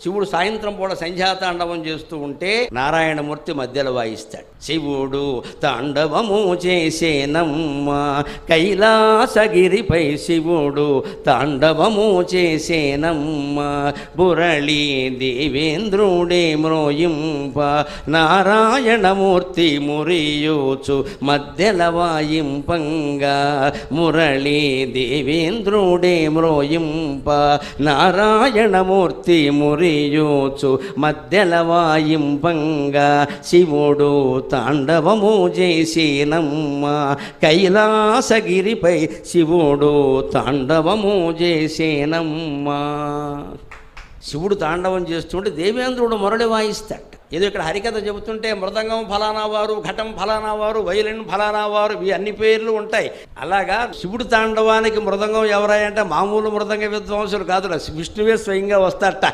శివుడు సాయంత్రం పూట సంధ్యాతాండవం చేస్తూ ఉంటే నారాయణమూర్తి మధ్యలో వాయిస్తాడు. శివుడు తాండవము చేసేనమ్మ కైలాసగిరిపై, శివుడు తాండవము చేసేనమ్మ మురళీ దేవేంద్రుడే మ్రోయింప, నారాయణమూర్తి మురియోచు మధ్యల వాయింపంగా, మురళీ దేవేంద్రుడే మ్రోయింప, నారాయణమూర్తి మురియోచు మధ్యల వాయింపంగా, శివుడు తాండవము చేసేనమ్మ కైలాసగిరిపై, శివుడు తాండవము చేసేనమ్మా. శివుడు తాండవం చేస్తుంటే దేవేంద్రుడు మురళి వాయిస్తాడు. ఏదో ఇక్కడ హరికథ చెబుతుంటే మృదంగం ఫలానా వారు, ఘటం ఫలానా వారు, వైలిన్ ఫలానా వారు, ఇవి అన్ని పేర్లు ఉంటాయి. అలాగా శివుడు తాండవానికి మృదంగం ఎవరాయంటే మామూలు మృదంగ విద్వాంసులు కాదు, విష్ణువే స్వయంగా వస్తారట.